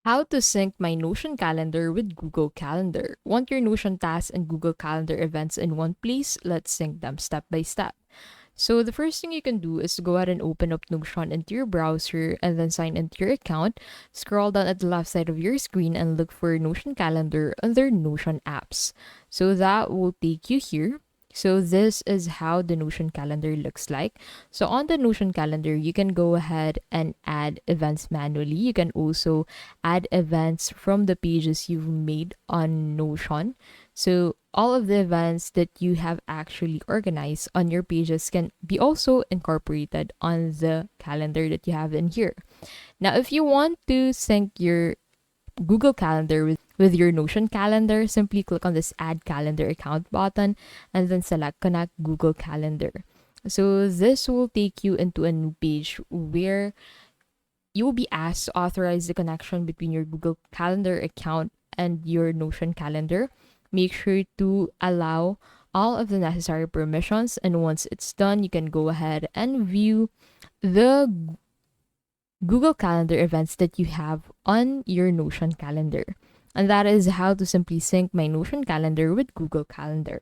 How to sync my Notion calendar with Google Calendar. Want your Notion tasks and Google Calendar events in one place? Let's sync them step by step. So the first thing you can do is to go ahead and open up Notion into your browser and then sign into your account. Scroll down at the left side of your screen and look for Notion Calendar under Notion apps. So that will take you here. So this is how the Notion calendar looks like. So on the Notion calendar, you can go ahead and add events manually. You can also add events from the pages you've made on Notion. So all of the events that you have actually organized on your pages can be also incorporated on the calendar that you have in here. Now, if you want to sync your Google Calendar with your Notion calendar, simply click on this Add Calendar Account button and then select Connect Google Calendar. So this will take you into a new page where you will be asked to authorize the connection between your Google Calendar account and your Notion calendar. Make sure to allow all of the necessary permissions, and once it's done, you can go ahead and view the Google Calendar events that you have on your Notion calendar. And that is how to simply sync my Notion calendar with Google Calendar.